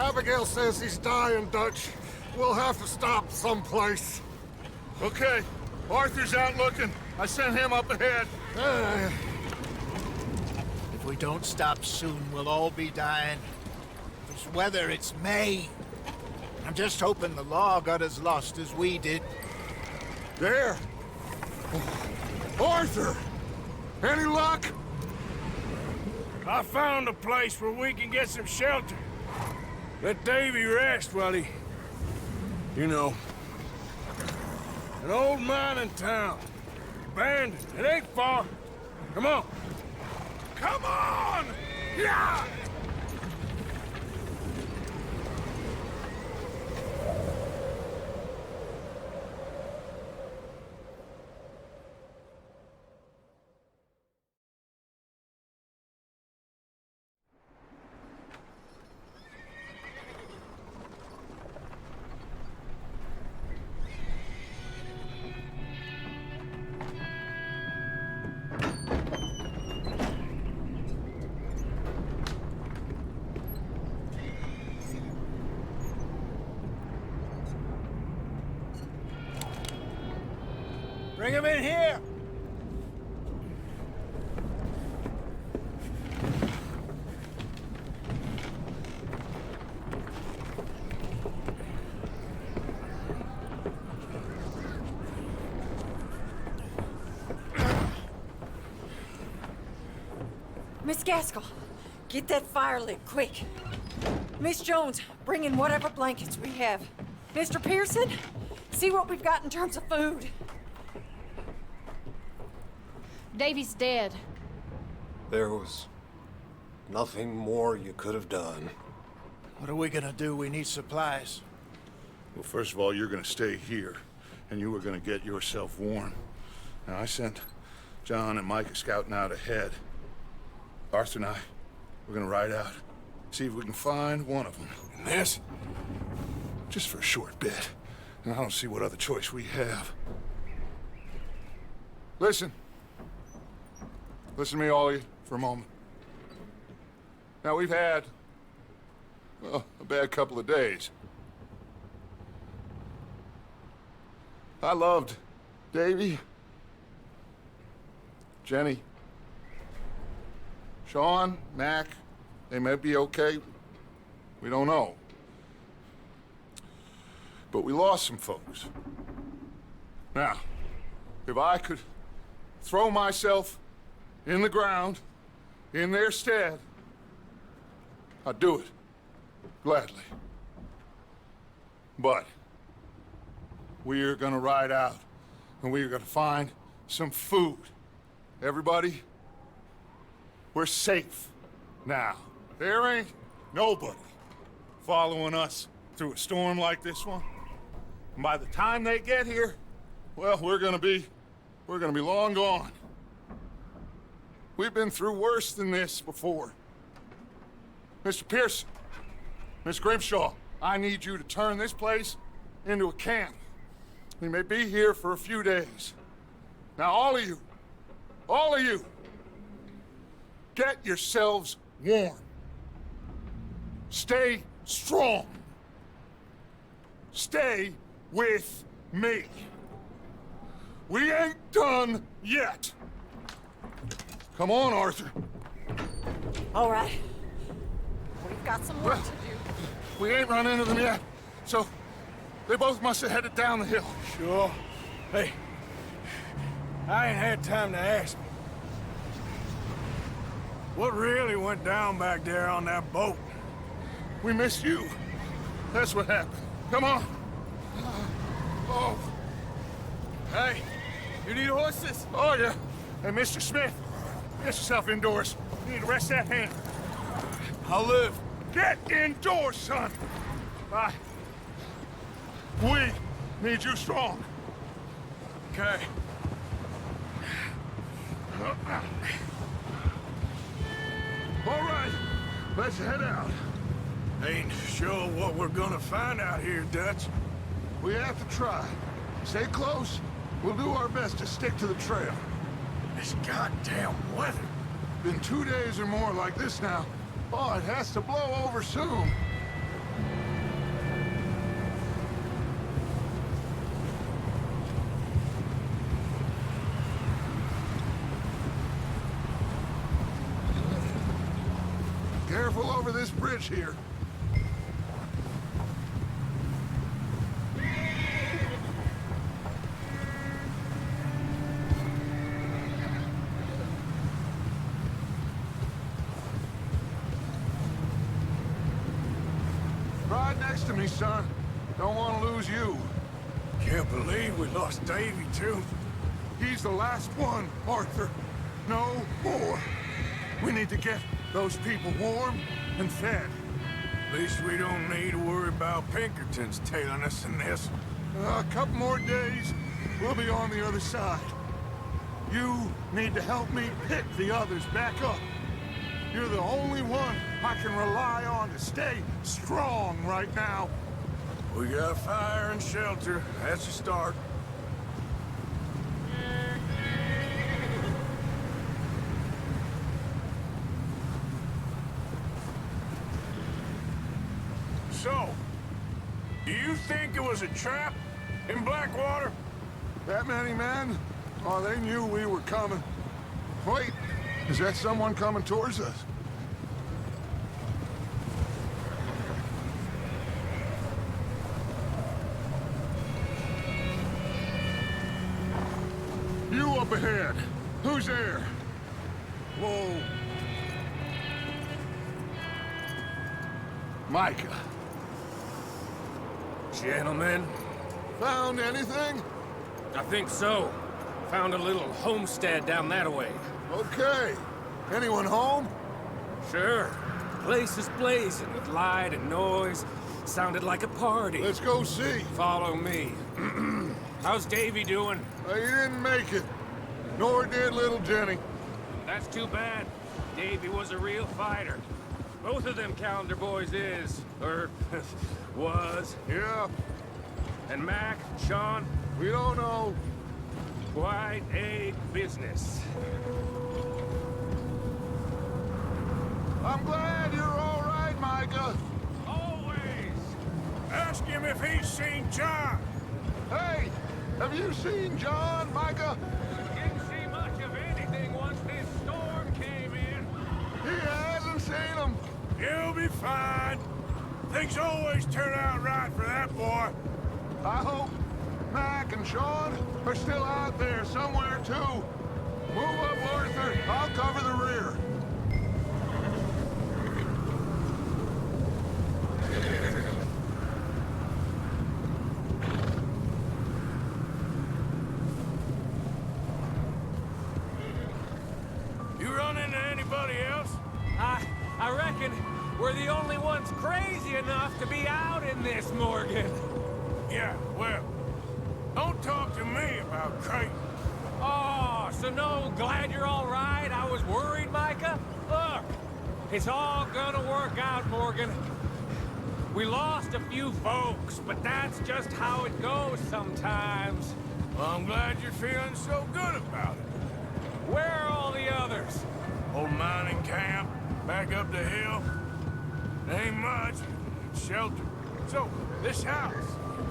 Abigail says he's dying, Dutch. We'll have to stop someplace. Okay, Arthur's out looking. I sent him up ahead. If we don't stop soon, we'll all be dying. This weather, it's May. I'm just hoping the law got as lost as we did. There! Arthur! Any luck? I found a place where we can get some shelter. Let Davy rest while he... You know. An old mining town. Abandoned. It ain't far. Come on. Come on! Yeah! Bring him in here! Miss Gaskell, get that fire lit, quick. Miss Jones, bring in whatever blankets we have. Mr. Pearson, see what we've got in terms of food. Davy's dead. There was nothing more you could have done. What are we gonna do? We need supplies. Well, first of all, you're gonna stay here, and you were gonna get yourself warm. Now, I sent John and Micah scouting out ahead. Arthur and I, we're gonna ride out, see if we can find one of them. And this? Just for a short bit. And I don't see what other choice we have. Listen. Listen to me, all of you, for a moment. Now, we've had, well, a bad couple of days. I loved Davy, Jenny, Sean, Mac. They may be okay. We don't know. But we lost some folks. Now, if I could throw myself in the ground, in their stead, I'd do it, gladly. But we're gonna ride out, and we're gonna find some food. Everybody, we're safe now. There ain't nobody following us through a storm like this one. And by the time they get here, well, we're gonna be long gone. We've been through worse than this before. Mr. Pearson, Miss Grimshaw, I need you to turn this place into a camp. We may be here for a few days. Now, all of you, get yourselves warm. Stay strong. Stay with me. We ain't done yet. Come on, Arthur. All right. We've got some work to do. We ain't run into them yet, so they both must have headed down the hill. Sure. Hey, I ain't had time to ask. What really went down back there on that boat? We missed you. That's what happened. Come on. Oh. Hey, you need horses? Oh, yeah. Hey, Mr. Smith, get yourself indoors. You need to rest that hand. I'll live. Get indoors, son. We need you strong. Okay. All right, let's head out. Ain't sure what we're gonna find out here, Dutch. We have to try. Stay close. We'll do our best to stick to the trail. This goddamn weather. Been 2 days or more like this now. Oh, it has to blow over soon. careful over this bridge here. Ride next to me, son. Don't want to lose you. Can't believe we lost Davy, too. He's the last one, Arthur. No more. We need to get those people warm and fed. At least we don't need to worry about Pinkertons tailing us in this. A couple more days, we'll be on the other side. You need to help me pick the others back up. You're the only one I can rely on to stay strong right now. We got fire and shelter. That's a start. So, do you think it was a trap in Blackwater? That many men? Oh, they knew we were coming. Wait, is that someone coming towards us? You up ahead. Who's there? Whoa. Micah. Gentlemen, Found anything? I think so. Found a little homestead down that way. Okay. Anyone home? Sure. Place is blazing with light and noise. Sounded like a party. Let's go see. Follow me. How's Davy doing? He didn't make it. Nor did little Jenny. That's too bad. Davy was a real fighter. Both of them Calendar boys is, or was. Yeah, And Mac, Sean, we don't know. quite a business. I'm glad you're all right, Micah. Always! Ask him if he's seen John. Hey, have you seen John, Micah? Didn't see much of anything once this storm came in. He hasn't seen him. He'll be fine. Things always turn out right for that boy. I hope Mac and Sean are still out there somewhere, too. Move up, Arthur. I'll cover the rear. You run into anybody else? I reckon we're the only ones crazy enough to be out in this, Morgan. Yeah, well, don't talk to me about Creighton. Oh, so no, glad you're all right. I was worried, Micah. Look, it's all gonna work out, Morgan. We lost a few folks, but that's just how it goes sometimes. Well, I'm glad you're feeling so good about it. Where are all the others? Old mining camp, back up the hill. Ain't much, shelter. So, this house,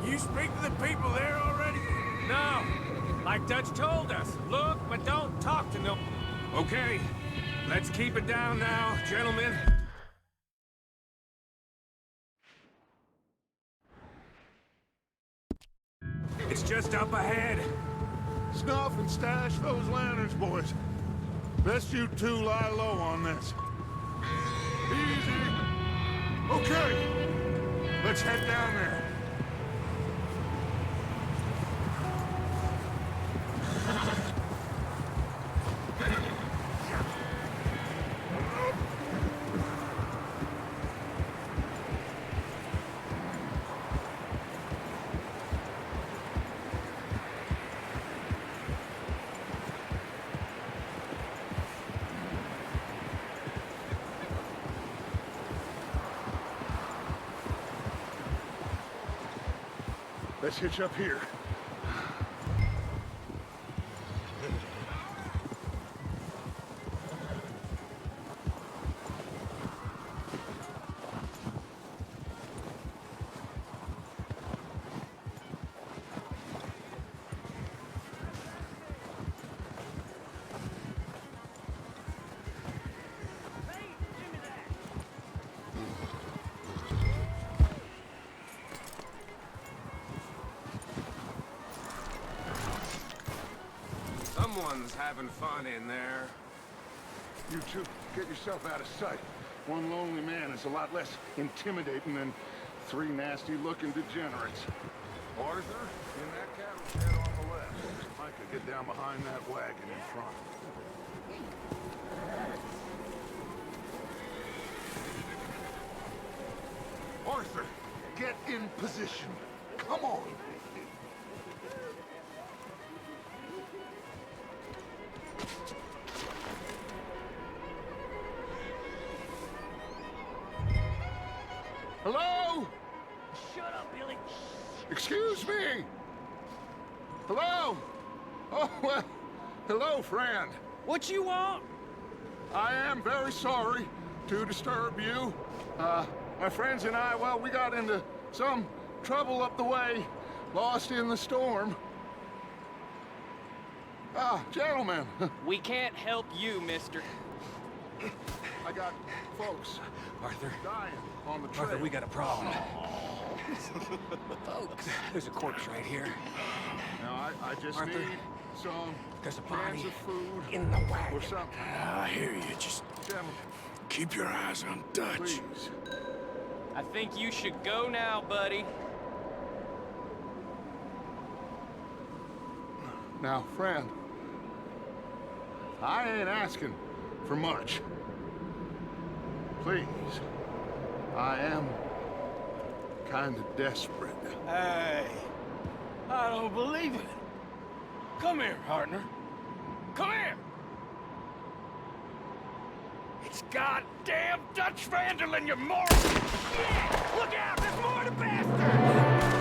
you speak to the people there already? No, like Dutch told us. Look, but don't talk to no... Okay, let's keep it down now, gentlemen. It's just up ahead. Snuff and stash those lanterns, boys. Best you two lie low on this. Easy. Okay. Let's head down there. Let's hitch up here. Someone's having fun in there. You two, get yourself out of sight. One lonely man is a lot less intimidating than three nasty-looking degenerates. Arthur, in that cattle shed on the left. Micah, get down behind that wagon in front. Arthur, get in position. Come on. Hello? Shut up, Billy. Excuse me? Hello? Oh, well, hello, friend. What you want? I am very sorry to disturb you. My friends and I, well, we got into some trouble up the way, lost in the storm. Ah, gentlemen, We can't help you, mister. I got folks Arthur. dying on the trail. Arthur, we got a problem. Folks, there's a corpse right here. Now, I just Arthur, need some there's a cans body of food in the wagon. or something. I hear you. Just Gentlemen, keep your eyes on Dutch. please. I think you should go now, buddy. Now, friend, I ain't asking for much. Please, I am kind of desperate. Hey, I don't believe it. Come here, partner. Come here. It's goddamn Dutch Vanderlyn, you moron! Yeah! Look out! There's more to bastard!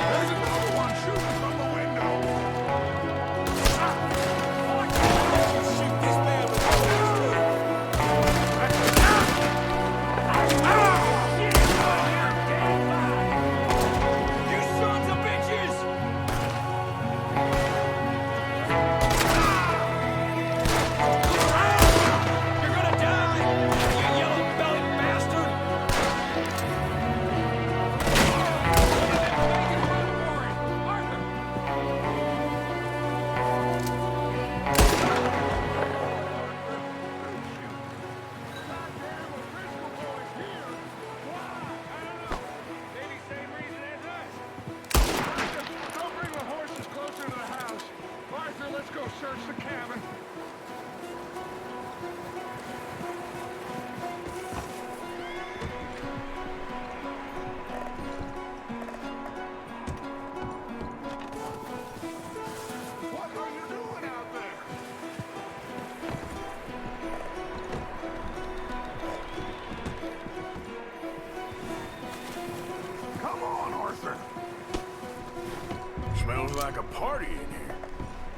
There's another one shooting from the window. Shoot this man with a You sons of bitches! You're gonna die, you yellow-bellied bastard! Don't bring the horses closer to the house. Arthur, let's go search the cabin. What are you doing out there? Come on, Arthur. Smells like a party in here.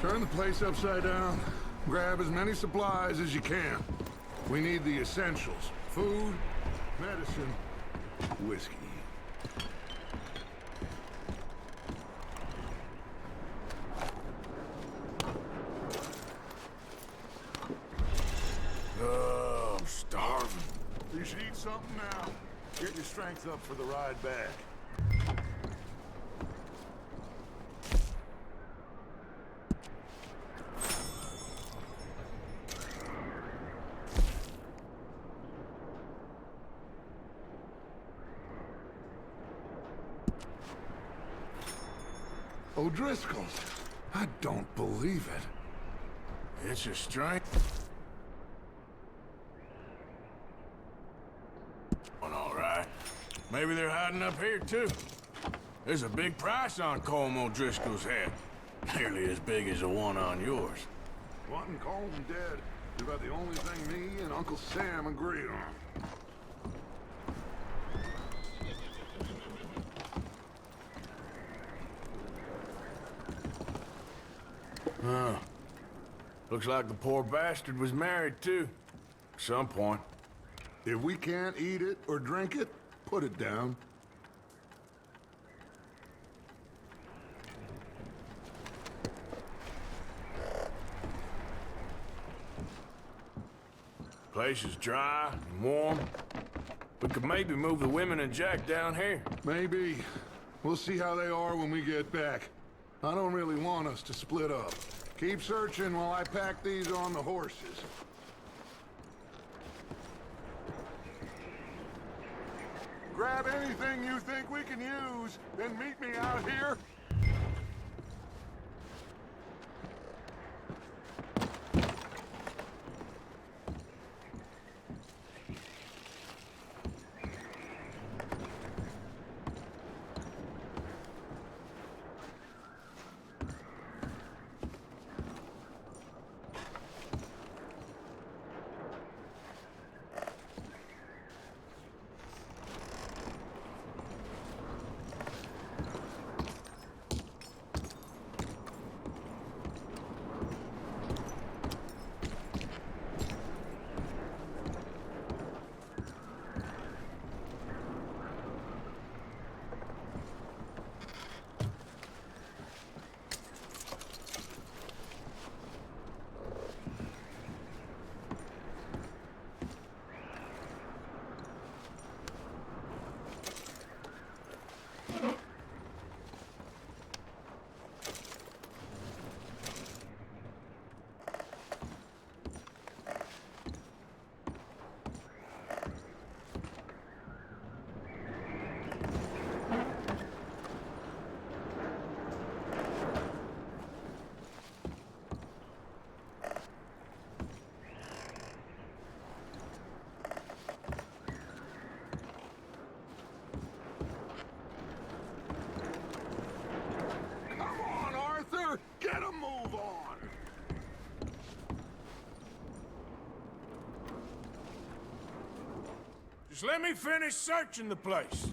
Turn the place upside down. Grab as many supplies as you can. We need the essentials. Food, medicine, whiskey. Oh, I'm starving. You should eat something now. Get your strength up for the ride back. O'Driscoll's. I don't believe it. It's a strength. All right. Maybe they're hiding up here, too. There's a big price on Colm O'Driscoll's head. Nearly as big as the one on yours. Wanting Colm dead is about the only thing me and Uncle Sam agree on. Huh. Looks like the poor bastard was married, too. At some point. If we can't eat it or drink it, put it down. Place is dry and warm. We could maybe move the women and Jack down here. Maybe. We'll see how they are when we get back. I don't really want us to split up. Keep searching while I pack these on the horses. Grab anything you think we can use, then meet me out here. Get a move on! Just let me finish searching the place.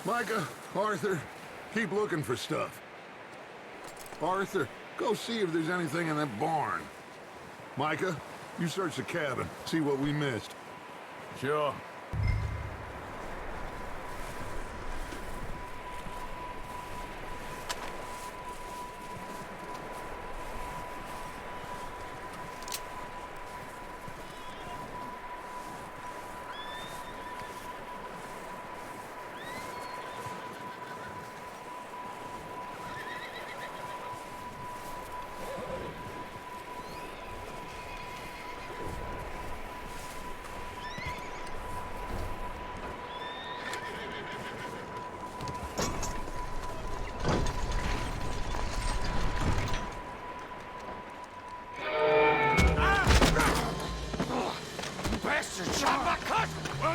Micah, Arthur, keep looking for stuff. Arthur, go see if there's anything in that barn. Micah, you search the cabin, see what we missed. Sure.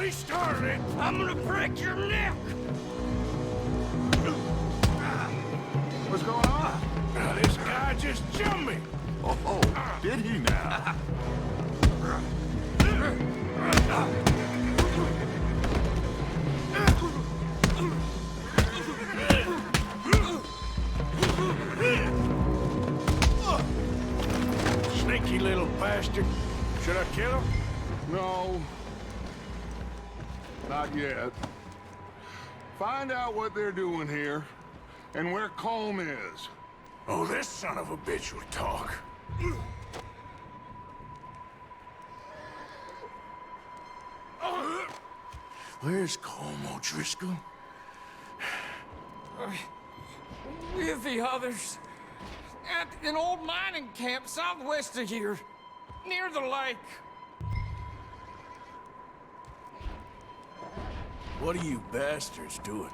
Well, he started it. I'm gonna break your neck. What's going on? Now, this guy just jumped me. Oh, did he now? Sneaky little bastard. Should I kill him? No. Not yet. Find out what they're doing here, and where Colm is. Oh, this son of a bitch will talk. Where's Colm O'Driscoll? With the others. At an old mining camp southwest of here. Near the lake. What are you bastards doing?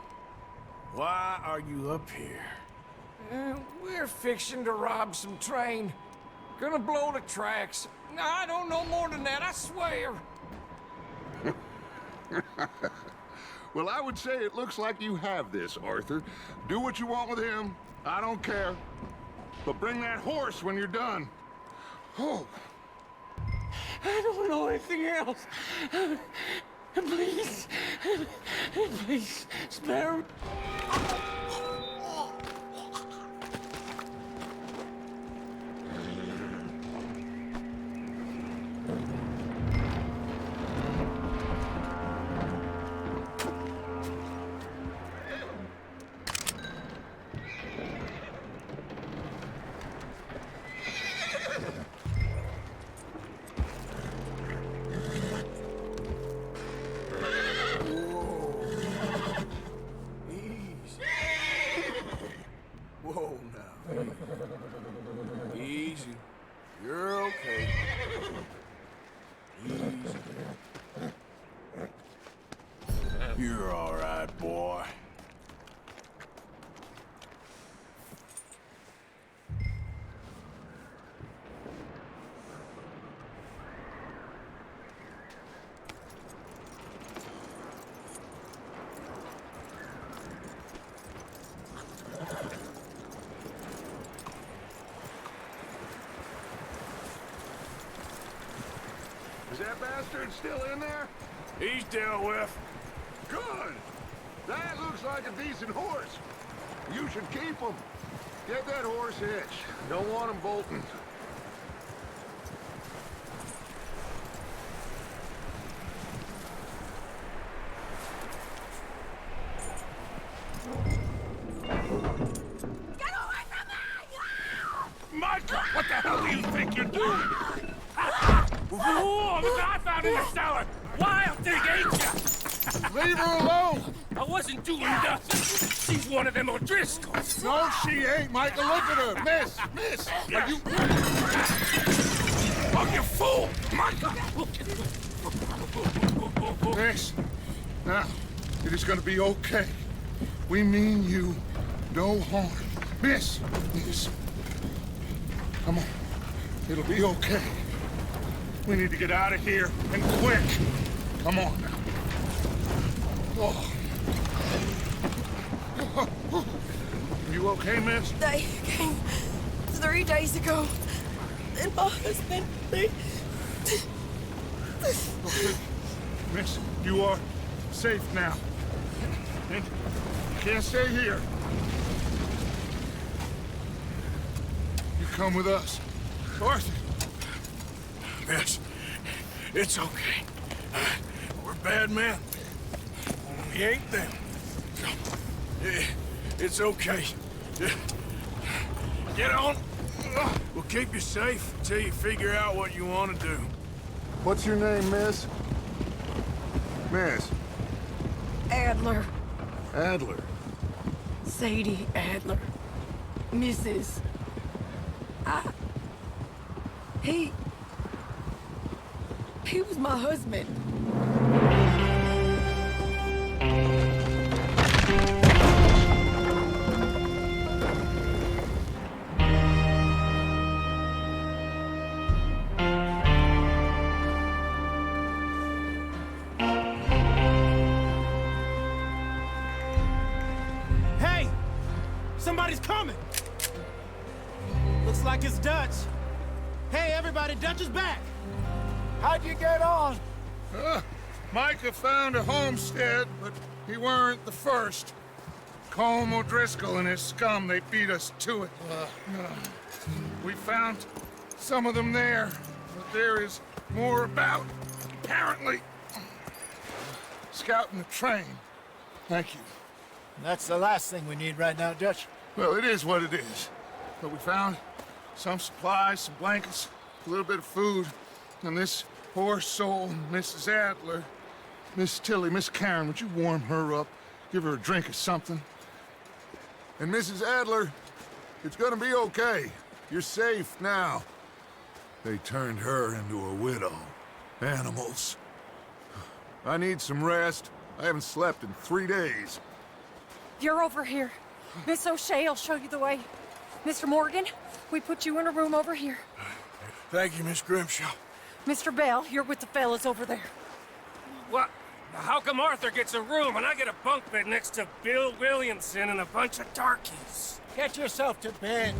Why are you up here? We're fixing to rob some train. Gonna blow the tracks. I don't know more than that, I swear. Well, I would say it looks like you have this, Arthur. Do what you want with him. I don't care. But bring that horse when you're done. Oh. I don't know anything else. Please. Please, spare me. Whoa, now. Easy. You're okay. Easy. You're all right, boy. Is that bastard still in there? He's dealt with. Good. That looks like a decent horse. You should keep him. Get that horse hitched. Don't want him bolting. Micah, what the hell do you think you're doing? Whoa, look what I found in the cellar! Wild thing, ain't ya? Leave her alone! I wasn't doing nothing. She's one of them O'Driscolls. No, she ain't, Michael. Look at her. Miss! Miss! Are you... Oh, you fool! Micah! Miss, now, it is gonna be okay. We mean you no harm. Miss! Miss. Come on. It'll be okay. We need to get out of here, and quick. Come on now. Oh. You okay, miss? They came 3 days ago. And my husband, they... Okay. Miss, you are safe now. And you can't stay here. You come with us. Arthur! Miss, it's okay. We're bad men. We ain't them. It's okay. Get on. We'll keep you safe until you figure out what you want to do. What's your name, miss? Miss? Adler. Adler. Sadie Adler. Mrs. He was my husband. Dutch. Hey, everybody, Dutch is back. How'd you get on? Micah found a homestead, but he weren't the first. Colm O'Driscoll and his scum, they beat us to it. We found some of them there, but there is more about, apparently. Scouting the train. Thank you. That's the last thing we need right now, Dutch. Well, it is what it is. But we found some supplies, some blankets, a little bit of food, and this poor soul, Mrs. Adler, Miss Tilly, Miss Karen, would you warm her up? Give her a drink or something? And Mrs. Adler, it's gonna be okay. You're safe now. They turned her into a widow. Animals. I need some rest. I haven't slept in 3 days. You're over here. Miss O'Shea will show you the way. Mr. Morgan, we put you in a room over here. Thank you, Miss Grimshaw. Mr. Bell, you're with the fellas over there. What? How come Arthur gets a room and I get a bunk bed next to Bill Williamson and a bunch of darkies? Get yourself to bed.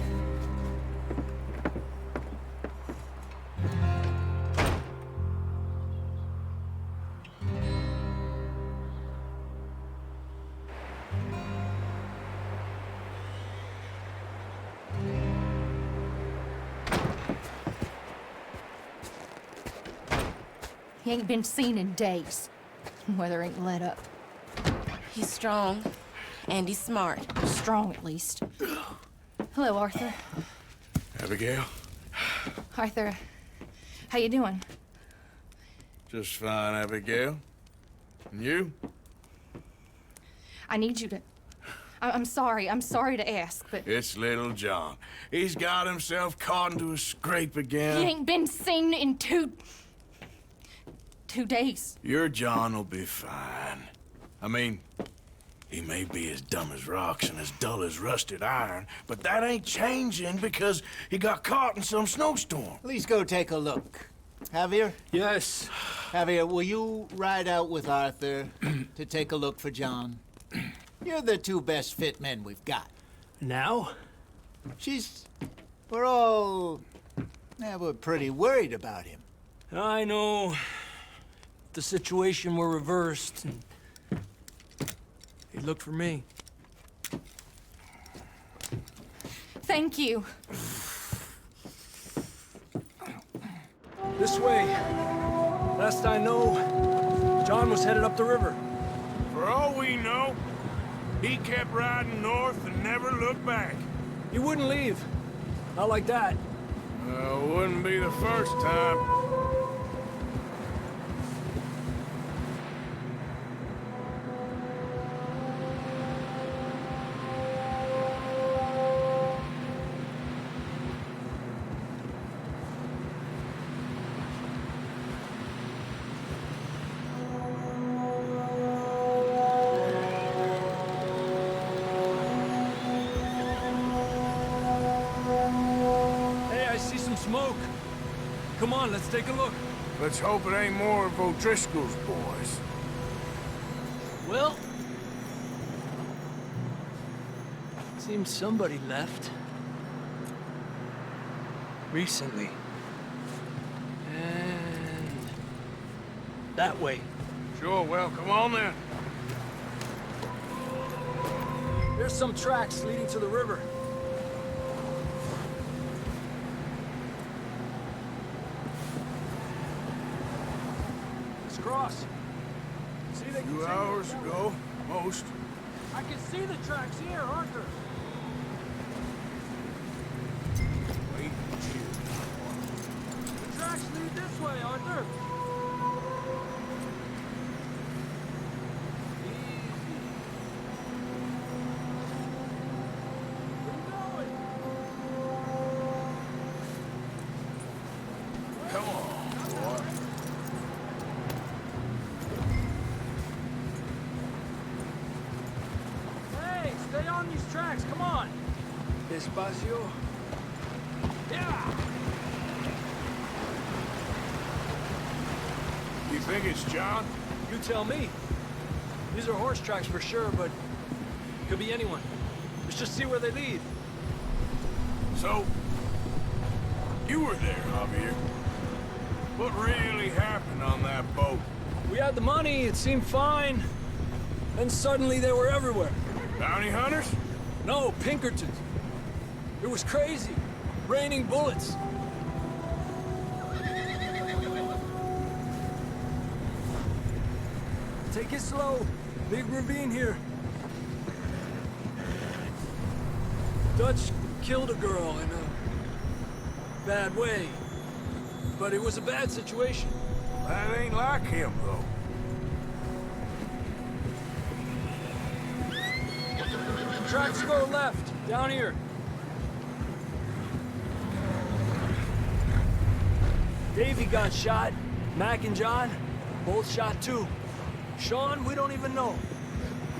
He ain't been seen in days. Weather ain't let up. He's strong, and he's smart. Strong, at least. Hello, Arthur. Abigail? Arthur, how you doing? Just fine, Abigail. And you? I need you to... I'm sorry to ask, but... It's little John. He's got himself caught into a scrape again. He ain't been seen in 2 days. Your John will be fine. I mean, he may be as dumb as rocks and as dull as rusted iron, but that ain't changing because he got caught in some snowstorm. Please go take a look. Javier? Yes. Javier, will you ride out with Arthur to take a look for John? You're the 2 best fit men we've got. Now? We're all... we're pretty worried about him. I know. The situation were reversed. He looked for me. Thank you. This way. Last I know, John was headed up the river. For all we know, he kept riding north and never looked back. He wouldn't leave. Not like that. Wouldn't be the first time. Smoke. Come on, let's take a look. Let's hope it ain't more of O'Driscoll's boys. Well, seems somebody left. Recently. And that way. Sure, well, come on then. There's some tracks leading to the river. Cross. See, they 2 hours ago, most. I can see the tracks here, Arthur. Wait and chill. The tracks lead this way, Arthur. Stay on these tracks, come on! Despacio. Yeah! You think it's John? You tell me. These are horse tracks for sure, but could be anyone. Let's just see where they lead. So, You were there, Javier. What really happened on that boat? We had the money, it seemed fine. Then suddenly they were everywhere. Bounty hunters? No, Pinkertons. It was crazy. Raining bullets. Take it slow. Big ravine here. Dutch killed a girl in a bad way. But it was a bad situation. That ain't like him, though. Tracks go left, down here. Davey got shot. Mac and John, both shot too. Sean, we don't even know.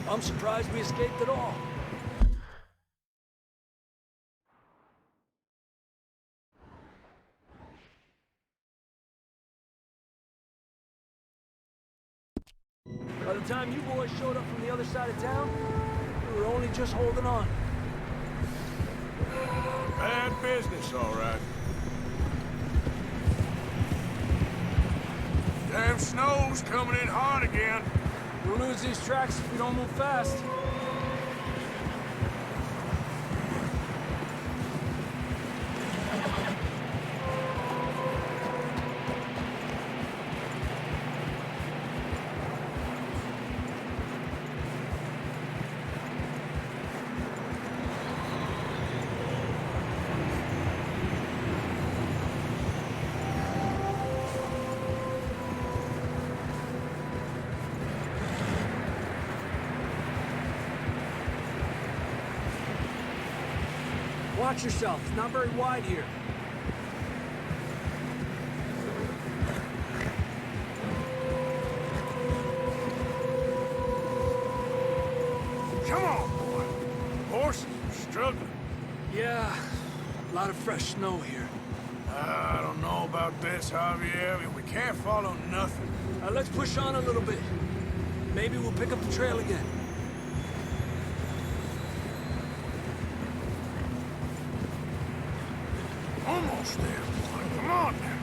I'm surprised we escaped at all. By the time you boys showed up from the other side of town, we were only just holding on. Bad business, all right. Damn snow's coming in hard again. We'll lose these tracks if we don't move fast. Watch yourself. It's not very wide here. Come on, boy. Horses are struggling. Yeah, a lot of fresh snow here. I don't know about this, Javier. We can't follow nothing. Let's push on a little bit. Maybe we'll pick up the trail again. Almost there, boy. Come on now.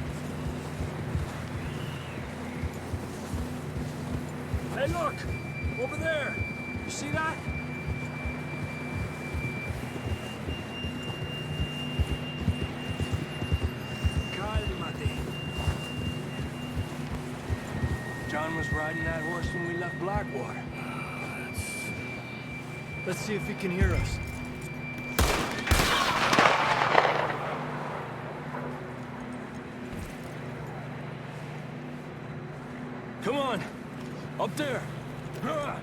Hey, look! Over there! You see that? Calmate. John was riding that horse when we left Blackwater. Let's see if he can hear us. Come on! Up there! Ha!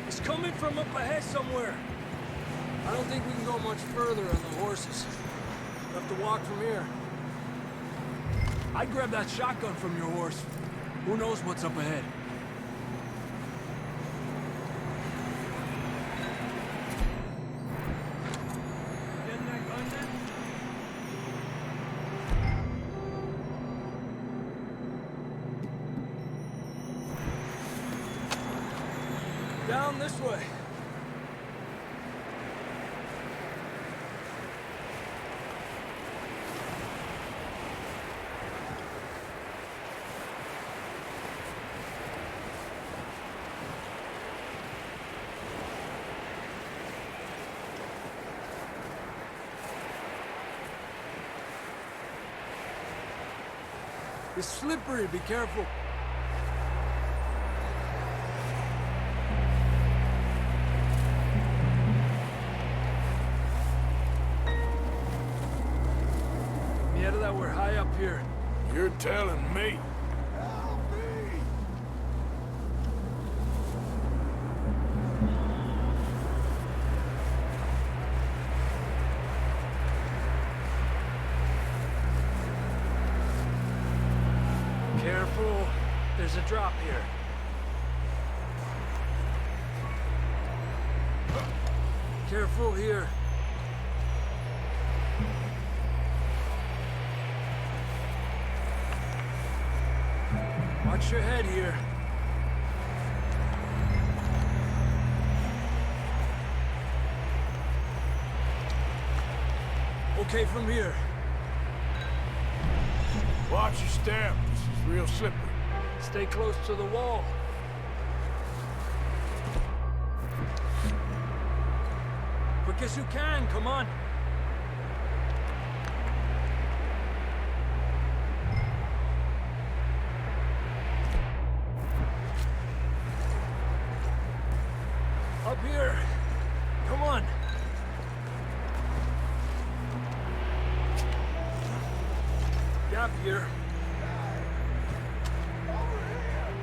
It's coming from up ahead somewhere. I don't think we can go much further on the horses. We'll have to walk from here. I'd grab that shotgun from your horse. Who knows what's up ahead? Getting that gun then? Down this way. It's slippery, be careful. Mierda, that we're high up here. You're telling me. Careful. There's a drop here. Careful here. Watch your head here. Okay, from here. Watch your step. This is real slippery. Stay close to the wall. Quick as you can, come on. Up here. Come on. Gap here.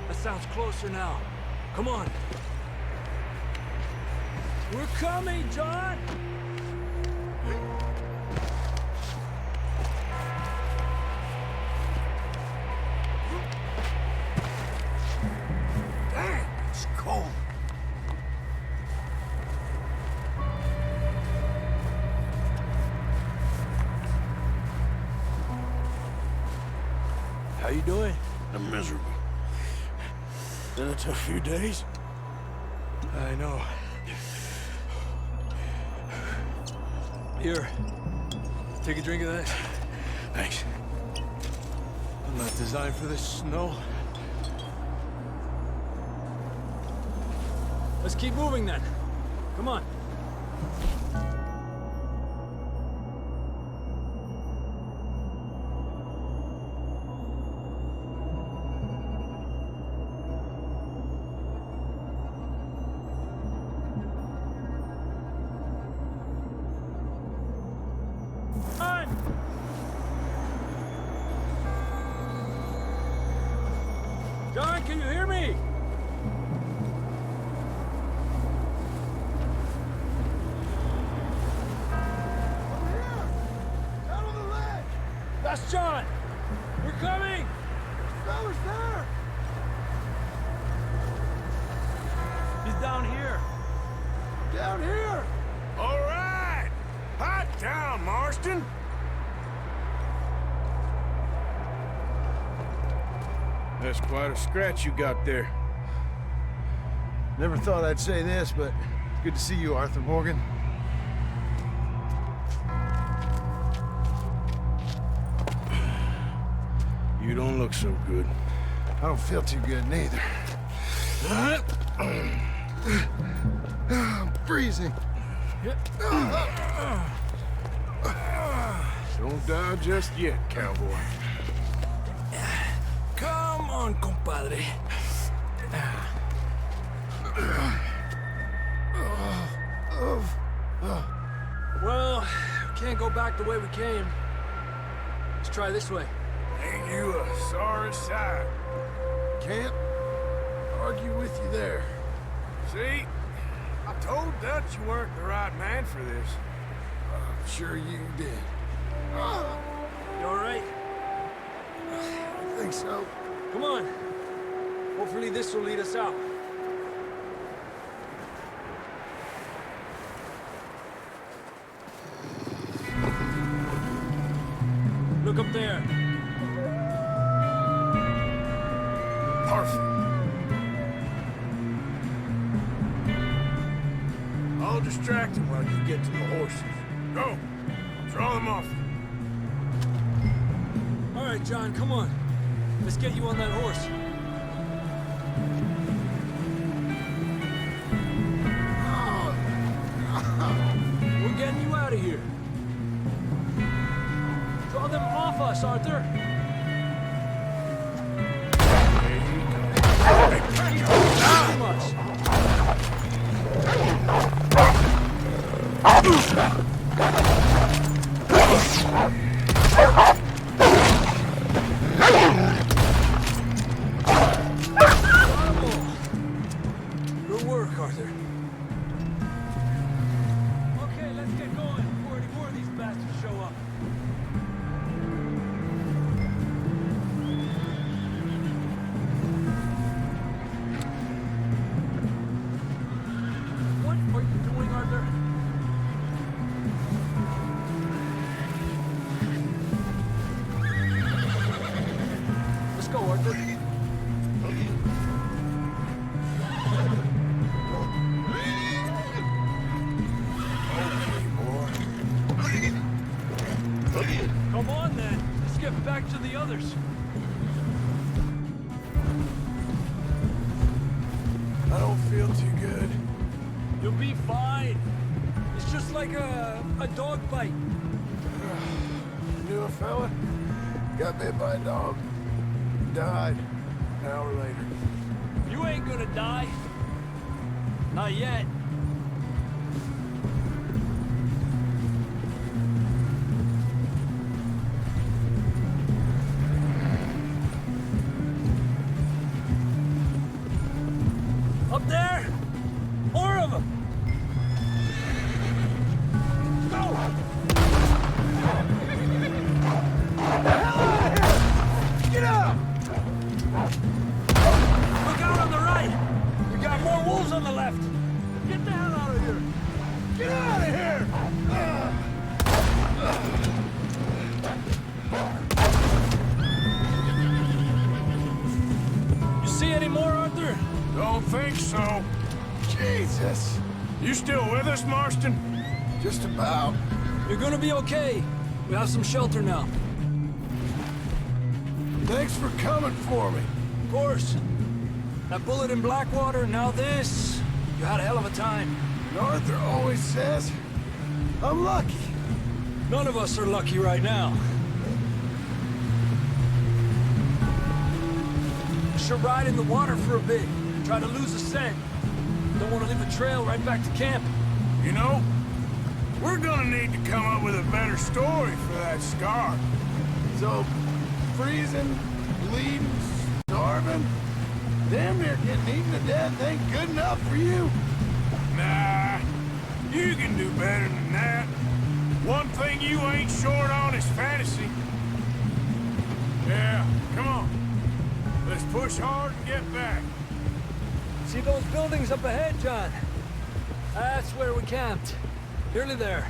That sounds closer now. Come on. We're coming, John! Damn, it's cold. How you doing? I'm miserable. Been a tough few days. I know. Here. Take a drink of that. Thanks. I'm not designed for this snow. Let's keep moving then. Come on. John, can you hear me? Down on the ledge! That's John! We're coming! Fellas there! He's down here. Down here! All right! Hot down, Marston! That's quite a scratch you got there. Never thought I'd say this, but it's good to see you, Arthur Morgan. You don't look so good. I don't feel too good neither. I'm freezing. Don't die just yet, cowboy. Come on, compadre. Well, we can't go back the way we came. Let's try this way. Ain't you a sorry sight? Can't argue with you there. See? I told Dutch you weren't the right man for this. I'm sure you did. You all right? I think so. Come on. Hopefully this will lead us out. Look up there. Perfect. I'll distract him while you get to the horses. Go. Draw them off. All right, John, come on. Let's get you on that horse. We're getting you out of here. Draw them off us, Arthur. Too much. Good work, Arthur. Okay, let's get going before any more of these bastards show up. What are you doing, Arthur? Let's go, Arthur. Come on, then. Let's get back to the others. I don't feel too good. You'll be fine. It's just like a dog bite. You knew a fella? Got bit by a dog. Died an hour later. You ain't gonna die. Not yet. Up there! More of them! Go! Get out! Look out on the right! We got more wolves on the left! Get the hell out of here! Get out of here! You see any more, Arthur? Don't think so. Jesus! You still with us, Marston? Just about. You're gonna be okay. We have some shelter now. Thanks for coming for me. Of course. That bullet in Blackwater, now this. You had a hell of a time. And Arthur always says, I'm lucky. None of us are lucky right now. We should ride in the water for a bit. Try to lose a scent. Don't want to leave a trail right back to camp. You know, we're gonna need to come up with a better story for that scar. So, freezing, bleeding, starving, damn near getting eaten to death ain't good enough for you. Nah, you can do better than that. One thing you ain't short on is fantasy. Yeah, come on. Let's push hard and get back. See those buildings up ahead, John? That's where we camped. Nearly there.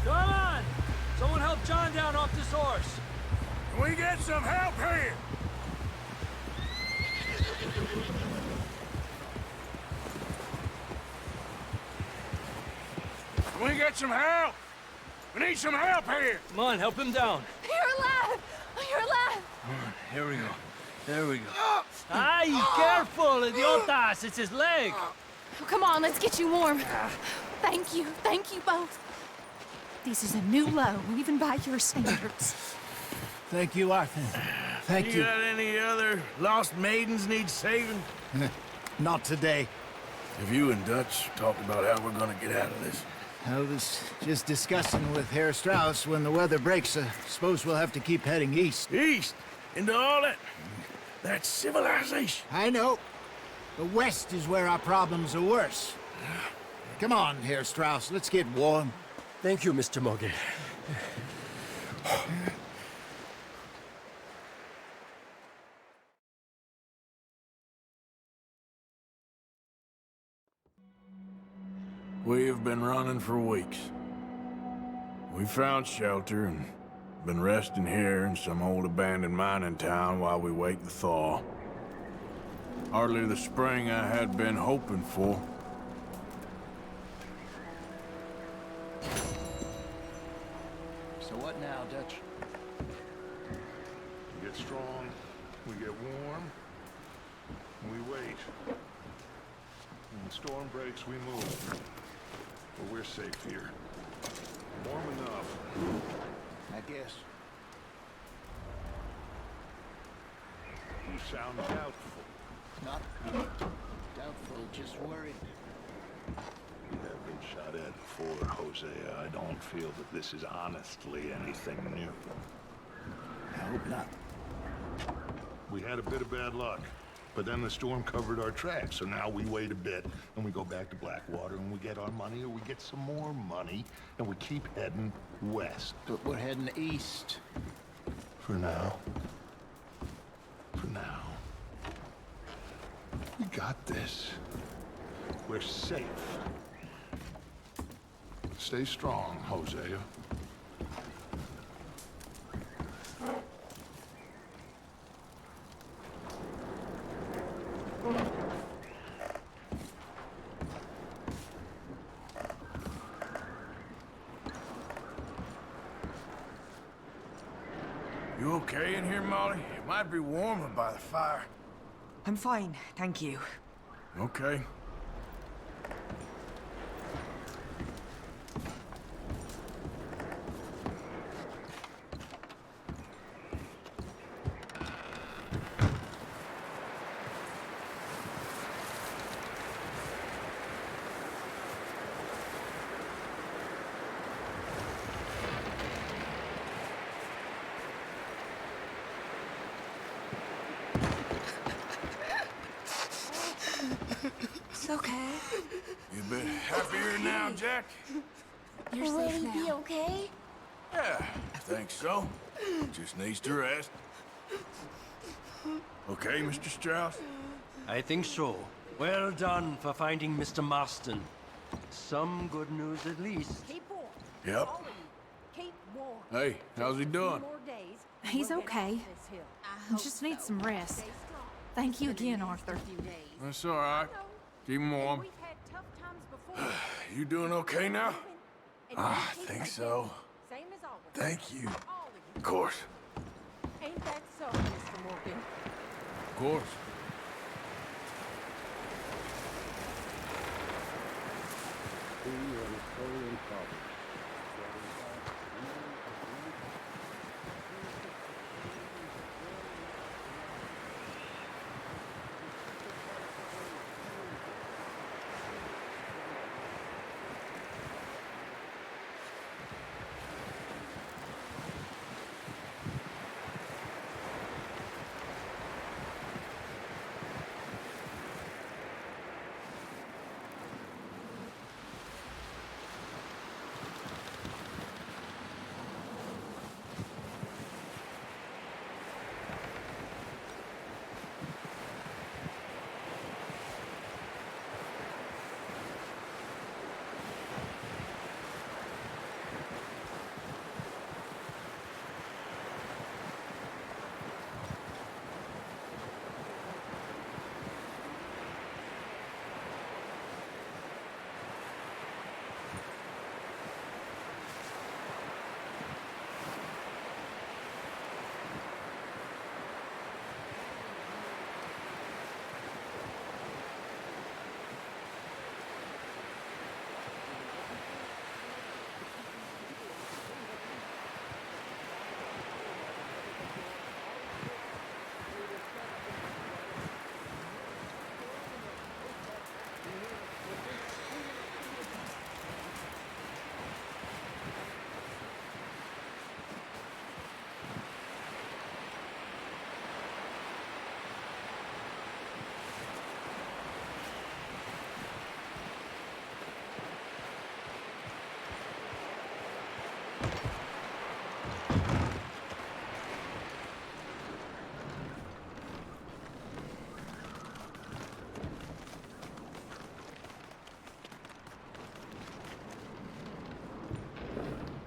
Come on! Someone help John down off this horse. Can we get some help here? Can we get some help? We need some help here. Come on, help him down. You're alive! You're alive! Here we go. There we go. Ay, careful, idiotas! It's his leg. Oh, come on, let's get you warm. Thank you both. This is a new low, even by your standards. Thank you, Arthur. Thank you. You got any other lost maidens need saving? Not today. Have you and Dutch talked about how we're gonna get out of this? I was just discussing with Herr Strauss when the weather breaks. I suppose we'll have to keep heading east. East? Into all that civilization. I know. The west is where our problems are worse. Come on, Herr Strauss, let's get warm. Thank you, Mr. Mogue. We've been running for weeks. We found shelter and been resting here in some old abandoned mining town while we wait the thaw. Hardly the spring I had been hoping for. So what now, Dutch? We get strong, we get warm, and we wait. When the storm breaks, we move. But we're safe here. Warm enough. I guess. You sound doubtful. Not doubtful, just worried. We have been shot at before, Hosea. I don't feel that this is honestly anything new. I hope not. We had a bit of bad luck, but then the storm covered our tracks, so now we wait a bit, and we go back to Blackwater, and we get our money, or we get some more money, and we keep heading west. But we're heading east. For now. For now. We got this. We're safe. Stay strong, Hosea. You okay in here, Molly? It might be warmer by the fire. I'm fine, thank you. Okay. It's okay. You a bit happier now, Jack? You're Will safe he now. be okay? Yeah, I think so. Just needs to rest. Okay, Mr. Strauss? I think so. Well done for finding Mr. Marston. Some good news at least. Keep warm. Yep. All of you, keep warm. Hey, how's he doing? More days, and He's we'll get okay. off this hill. I just need some rest. Stay strong. Thank you again, Arthur. That's all right. Keep him warm. We've had tough times before. You doing okay now? And I we keep think it so. Same as always. Thank you. All of you. Of course. Ain't that so, Mr. Morgan? Of course.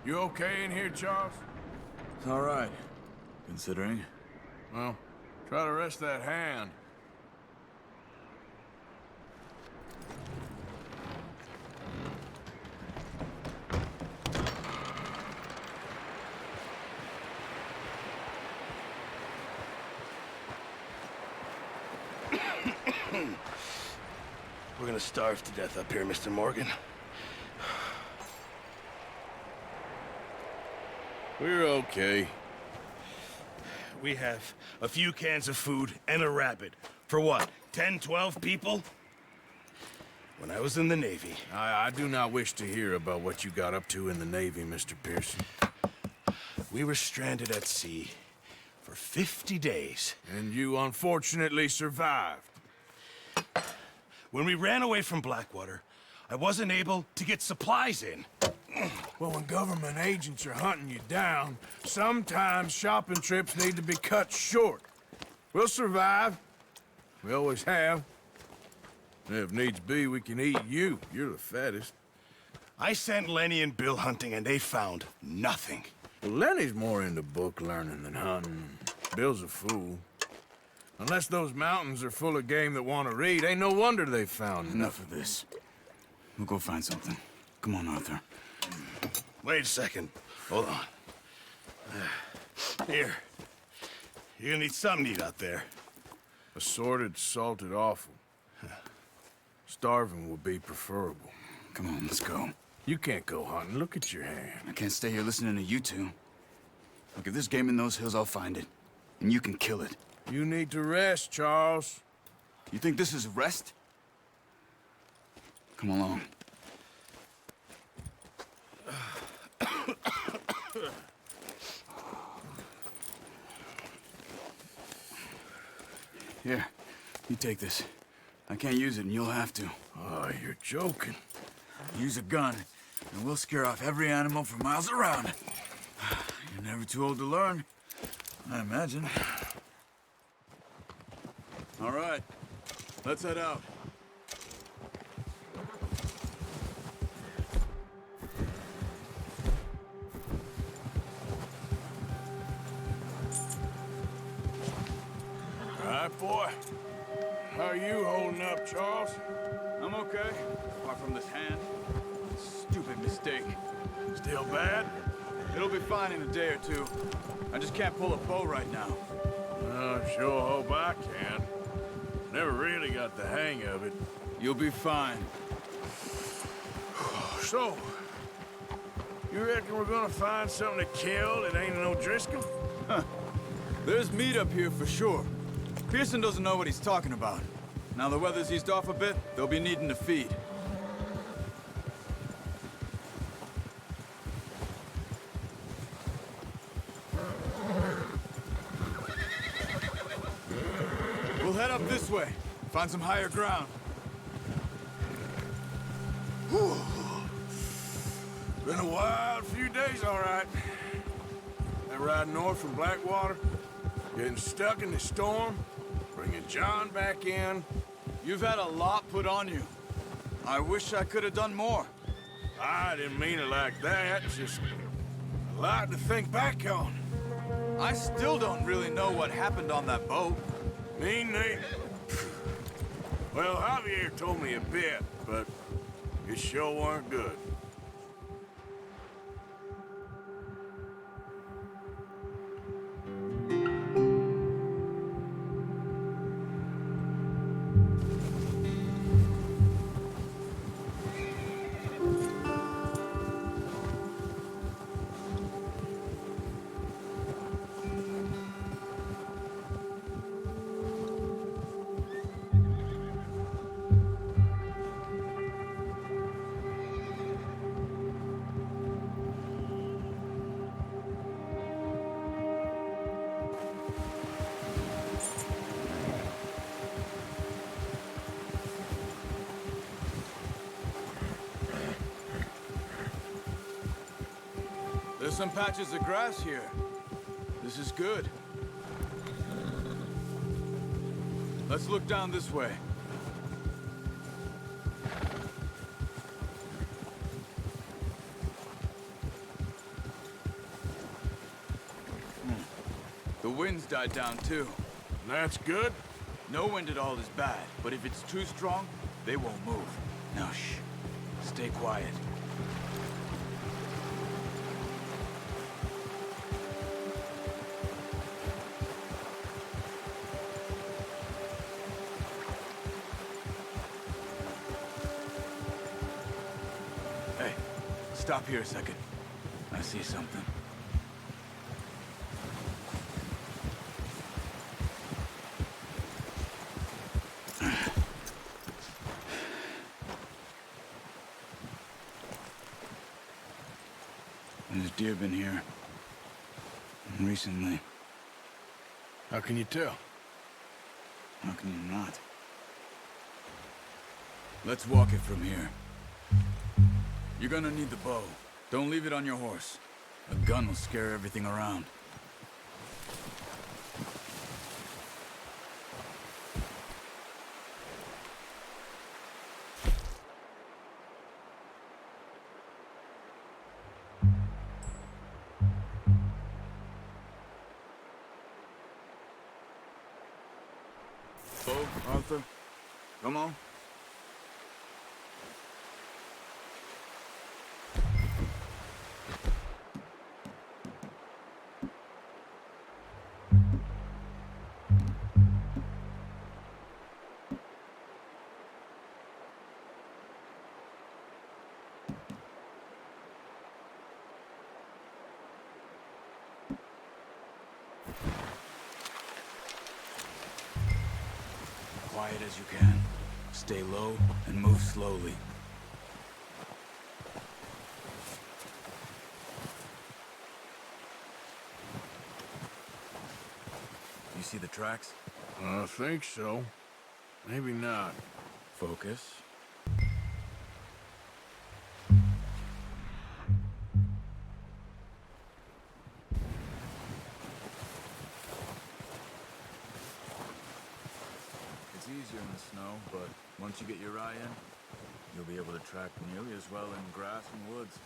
You okay in here, Charles? It's all right, considering. Well, try to rest that hand. We're gonna starve to death up here, Mr. Morgan. We're okay. We have a few cans of food and a rabbit. For what, 10, 12 people? When I was in the Navy... I do not wish to hear about what you got up to in the Navy, Mr. Pearson. We were stranded at sea for 50 days. And you unfortunately survived. When we ran away from Blackwater, I wasn't able to get supplies in. Well, when government agents are hunting you down, sometimes shopping trips need to be cut short. We'll survive. We always have. And if needs be, we can eat you. You're the fattest. I sent Lenny and Bill hunting, and they found nothing. Well, Lenny's more into book learning than hunting. Bill's a fool. Unless those mountains are full of game that want to read, ain't no wonder they found Enough of this. We'll go find something. Come on, Arthur. Wait a second. Hold on. Here. You're gonna need something to eat out there. Assorted, salted offal. Starving would be preferable. Come on, let's go. You can't go hunting. Look at your hand. I can't stay here listening to you two. Look, if there's game in those hills, I'll find it. And you can kill it. You need to rest, Charles. You think this is rest? Come along. Here, you take this. I can't use it, and you'll have to. Oh, you're joking. Use a gun, and we'll scare off every animal for miles around. You're never too old to learn, I imagine. All right, let's head out. All right, boy. How are you holding up, Charles? I'm okay, apart from this hand. Stupid mistake. Still bad? It'll be fine in a day or two. I just can't pull a bow right now. I sure hope I can. Never really got the hang of it. You'll be fine. So, you reckon we're gonna find something to kill that ain't no Driscoll? Huh. There's meat up here for sure. Pearson doesn't know what he's talking about. Now the weather's eased off a bit, they'll be needing to feed. We'll head up this way, find some higher ground. Whew. Been a wild few days, all right. That ride north from Blackwater, getting stuck in the storm, bringing John back in. You've had a lot put on you. I wish I could have done more. I didn't mean it like that, just a lot to think back on. I still don't really know what happened on that boat. Me neither. Well, Javier told me a bit, but it sure weren't good. There's some patches of grass here. This is good. Let's look down this way. The wind's died down too. That's good. No wind at all is bad, but if it's too strong, they won't move. Now shh. Stay quiet. Hey, stop here a second. I see something. There's deer been here. Recently. How can you tell? How can you not? Let's walk it from here. You're gonna need the bow. Don't leave it on your horse. A gun will scare everything around. bow, Arthur? Come on. Quiet as you can. Stay low and move slowly. You see the tracks? I think so. Maybe not. Focus. It's easier in the snow, but once you get your eye in, you'll be able to track nearly as well in grass and woods.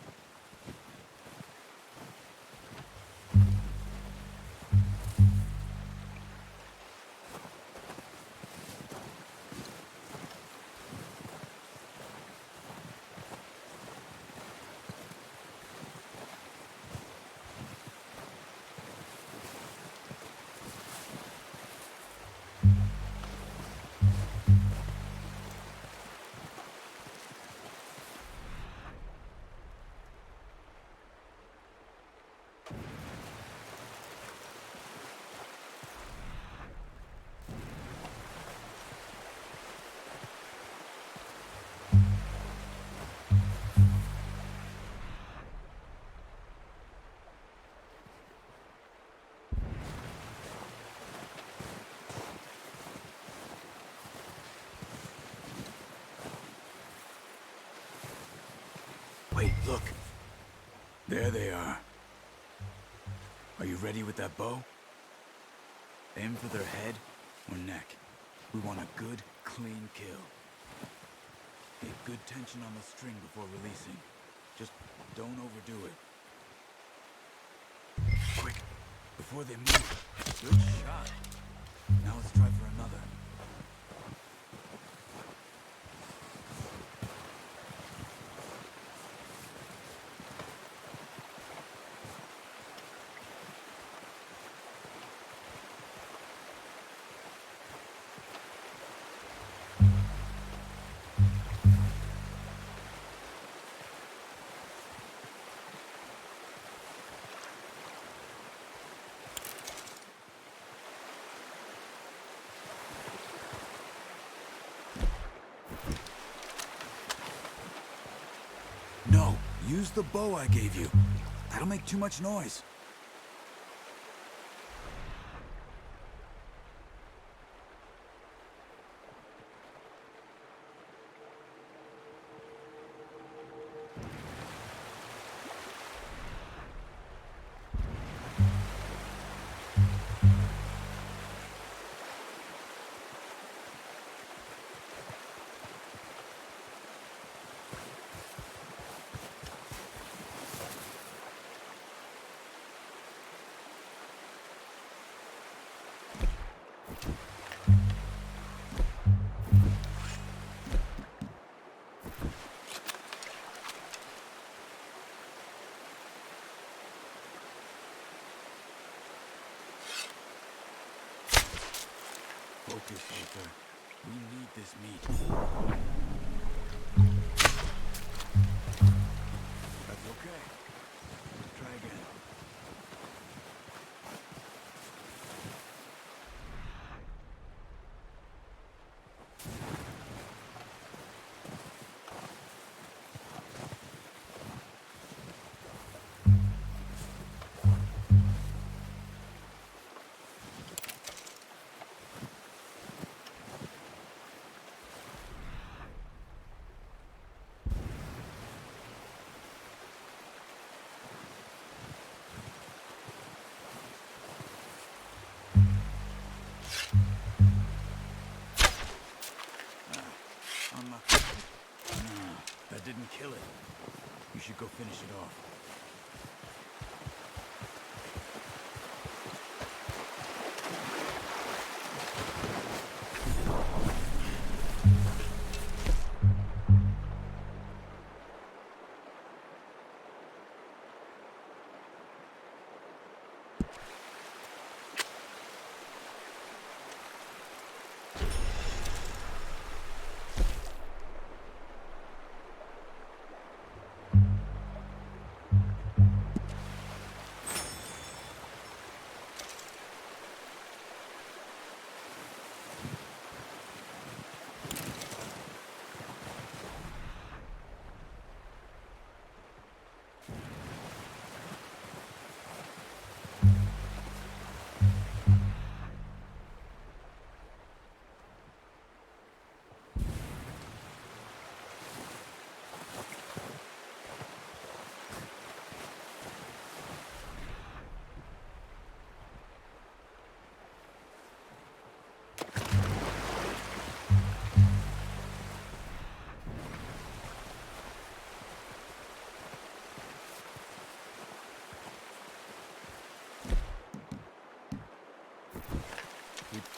Wait, look. There they are. Are you ready with that bow? Aim for their head or neck. We want a good, clean kill. Get good tension on the string before releasing. Just don't overdo it. Quick, before they move. Good shot. Now let's try for another. No, use the bow I gave you. That'll make too much noise. Focus, Arthur. We need this meat. That's okay. Try again. That didn't kill it. You should go finish it off.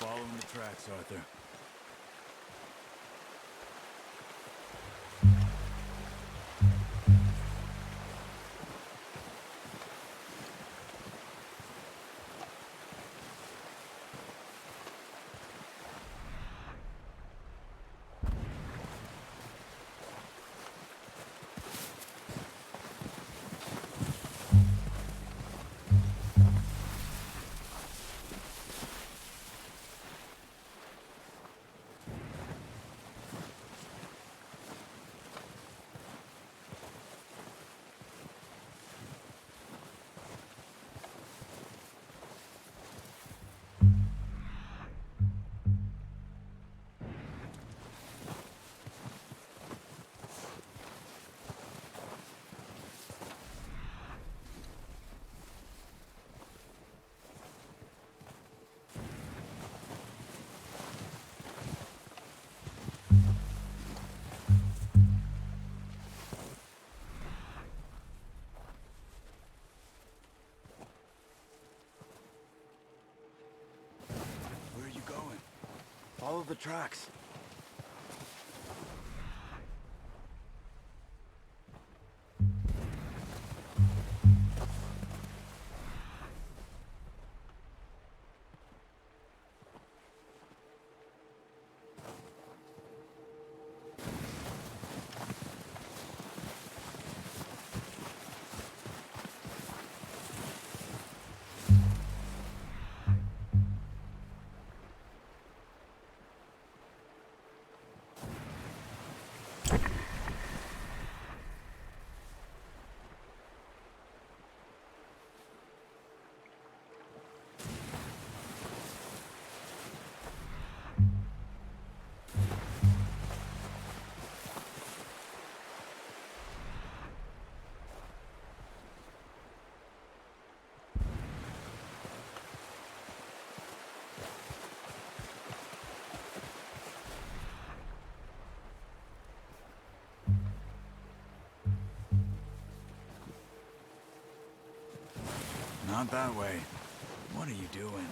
following the tracks, Arthur. Where are you going? Follow the tracks. Not that way. What are you doing?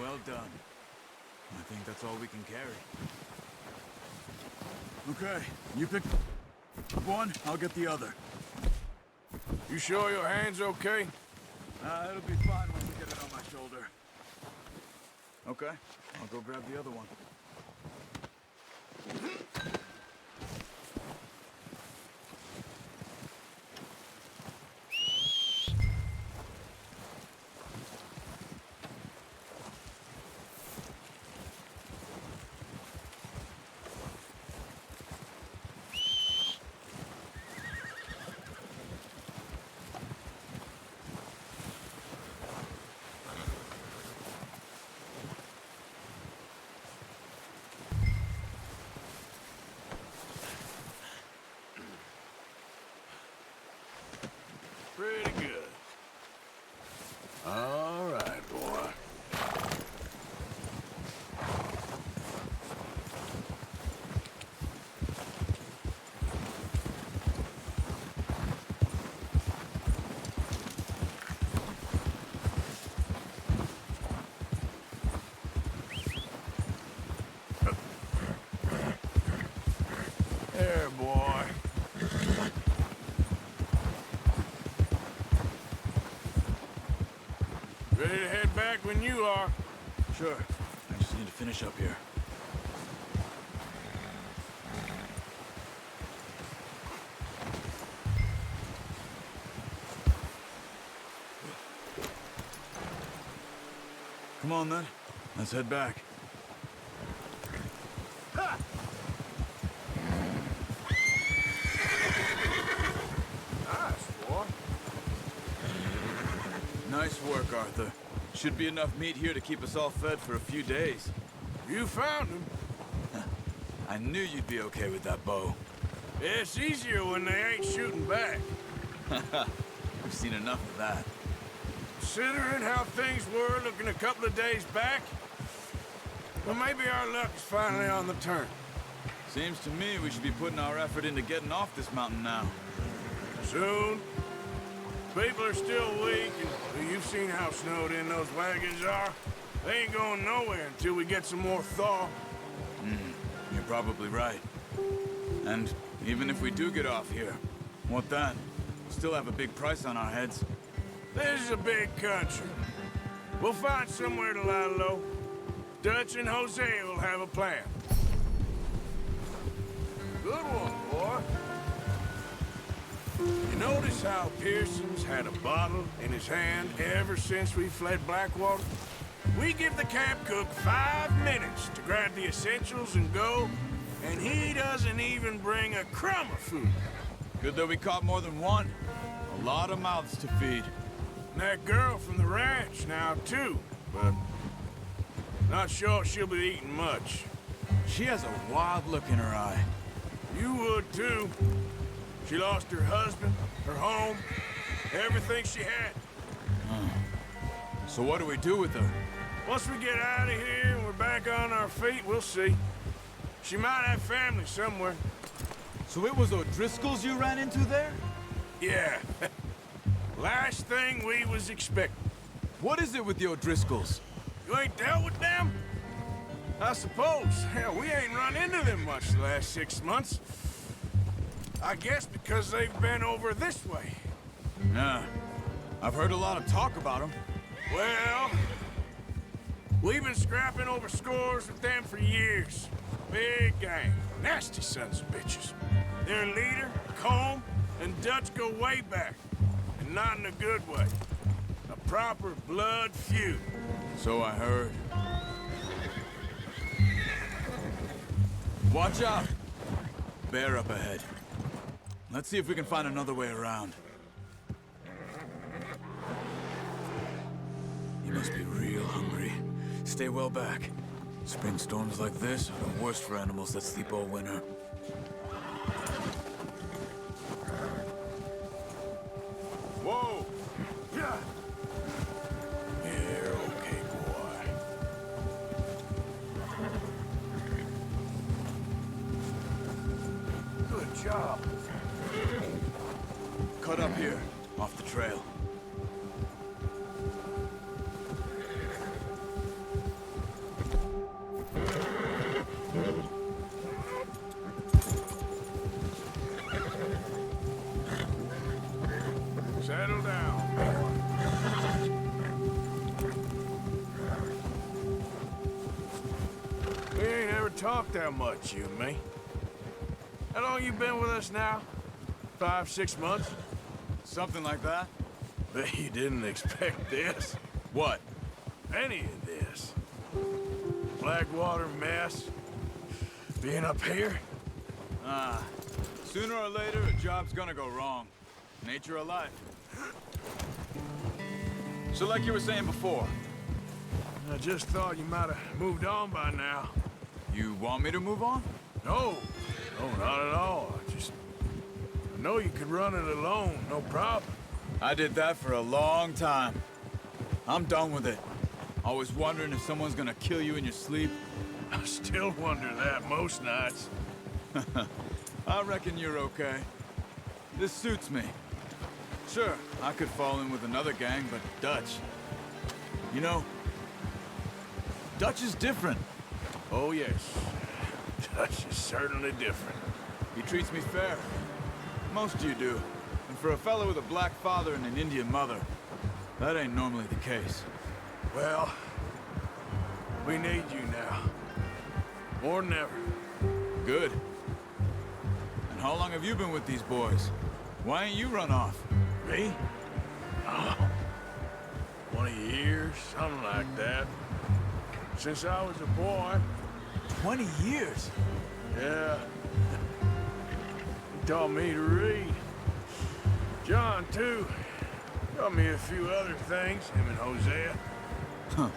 Well done. I think that's all we can carry. Okay, you pick one, I'll get the other. You sure your hand's okay? It'll be fine once I get it on my shoulder. Okay, I'll go grab the other one. Pretty good. All right, boy. There, boy. Ready to head back when you are. Sure. I just need to finish up here. Come on, then. Let's head back. Nice, boy. Nice work, Arthur. Should be enough meat here to keep us all fed for a few days. You found him. I knew you'd be okay with that bow. It's easier when they ain't shooting back. We've seen enough of that. Considering how things were looking a couple of days back, well, maybe our luck is finally on the turn. Seems to me we should be putting our effort into getting off this mountain now. Soon. People are still weak, and you've seen how snowed in those wagons are. They ain't going nowhere until we get some more thaw. You're probably right. And even if we do get off here, what then? We'll still have a big price on our heads. This is a big country. We'll find somewhere to lie low. Dutch and Hosea will have a plan. Good one, boy. You notice how Pearson's had a bottle in his hand ever since we fled Blackwater? We give the camp cook 5 minutes to grab the essentials and go, and he doesn't even bring a crumb of food. Good that we caught more than one. A lot of mouths to feed. And that girl from the ranch now, too, but not sure she'll be eating much. She has a wild look in her eye. You would, too. She lost her husband, her home, everything she had. So what do we do with her? Once we get out of here and we're back on our feet, we'll see. She might have family somewhere. So it was O'Driscoll's you ran into there? Yeah. Last thing we was expecting. What is it with the O'Driscolls? You ain't dealt with them? I suppose. Hell, we ain't run into them much the last 6 months. I guess because they've been over this way. Yeah. I've heard a lot of talk about them. Well, we've been scrapping over scores with them for years. Big gang. Nasty sons of bitches. Their leader, Colm, and Dutch go way back. And not in a good way. A proper blood feud. So I heard. Watch out! Bear up ahead. Let's see if we can find another way around. You must be real hungry. Stay well back. Spring storms like this are the worst for animals that sleep all winter. Whoa! Yeah! You're okay, boy. Good job. Cut up here, off the trail. We ain't ever talked that much, you and me. How long you been with us now? 5, 6 months? Something like that? Bet you didn't expect this. What? Any of this. Blackwater mess. Being up here. Sooner or later, a job's gonna go wrong. Nature of life. So like you were saying before, I just thought you might have moved on by now. you want me to move on? No, not at all. I know you could run it alone, no problem. I did that for a long time. I'm done with it. Always wondering if someone's gonna kill you in your sleep. I still wonder that most nights. I reckon you're okay. This suits me. Sure, I could fall in with another gang, but Dutch... You know, Dutch is different. Oh, yes. Dutch is certainly different. He treats me fair. Most of you do. And for a fellow with a black father and an Indian mother, that ain't normally the case. Well, we need you now. More than ever. Good. And how long have you been with these boys? Why ain't you run off? Me? Oh, 20 years, something like that. Since I was a boy. 20 years? Yeah. He taught me to read. John, too. Taught me a few other things, him and Hosea. Huh.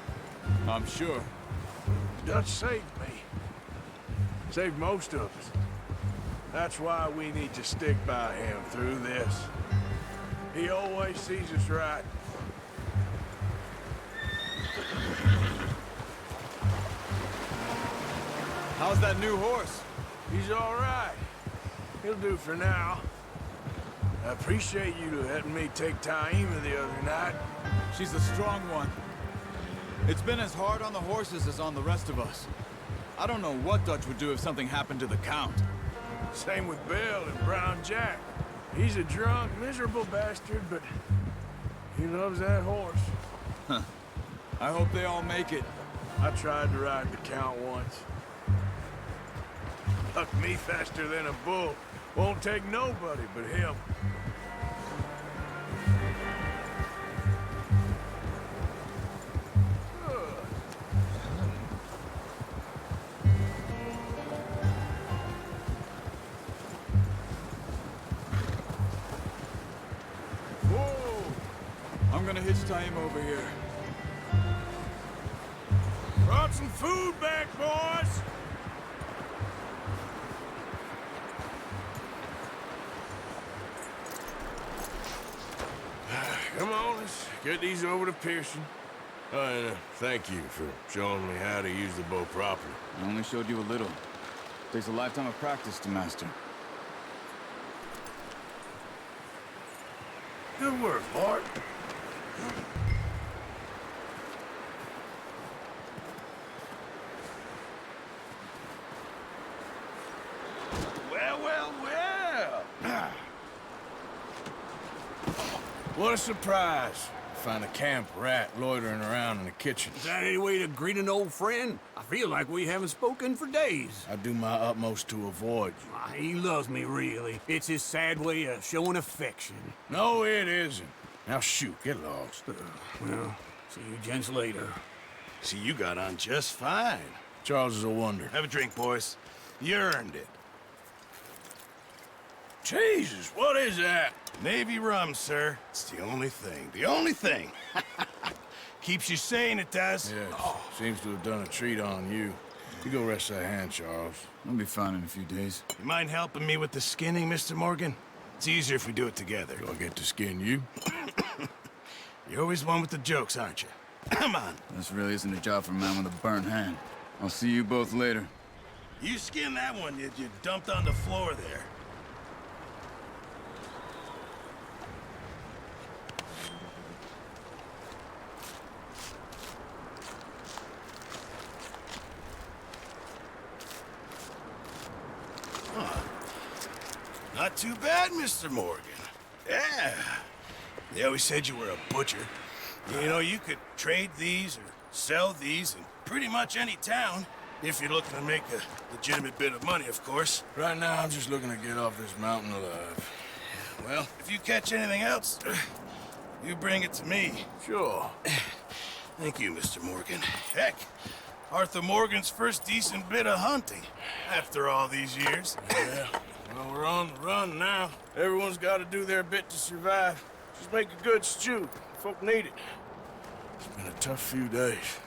I'm sure. Dutch saved me. Saved most of us. That's why we need to stick by him through this. He always sees us right. How's that new horse? He's all right. He'll do for now. I appreciate you letting me take Taima the other night. She's a strong one. It's been as hard on the horses as on the rest of us. I don't know what Dutch would do if something happened to the Count. Same with Bill and Brown Jack. He's a drunk, miserable bastard, but he loves that horse. Huh. I hope they all make it. I tried to ride the Count once. Bucked me faster than a bull. Won't take nobody but him. I'm gonna hitch Taima over here. Brought some food back, boys! Come on, let's get these over to Pearson. And thank you for showing me how to use the bow properly. I only showed you a little. Takes a lifetime of practice to master. Good work, Bart. Well. What a surprise. Find a camp rat loitering around in the kitchen. Is that any way to greet an old friend? I feel like we haven't spoken for days. I do my utmost to avoid you. He loves me, really. It's his sad way of showing affection. No, it isn't. Now shoot, get lost. Well, see you gents later. See, you got on just fine. Charles is a wonder. Have a drink, boys. You earned it. Jesus, what is that? Navy rum, sir. It's the only thing. The only thing. Keeps you sane, it does. Yes, seems to have done a treat on you. You go rest that hand, Charles. I'll be fine in a few days. You mind helping me with the skinning, Mr. Morgan? It's easier if we do it together. Do I get to skin you? You're always one with the jokes, aren't you? Come on. This really isn't a job for a man with a burnt hand. I'll see you both later. You skinned that one you dumped on the floor there. Not too bad, Mr. Morgan. Yeah. They always said you were a butcher. You know, you could trade these or sell these in pretty much any town, if you're looking to make a legitimate bit of money, of course. Right now, I'm just looking to get off this mountain alive. Well, if you catch anything else, you bring it to me. Sure. Thank you, Mr. Morgan. Heck, Arthur Morgan's first decent bit of hunting after all these years. Yeah, well, we're on the run now. Everyone's got to do their bit to survive. Just make a good stew. Folk need it. It's been a tough few days.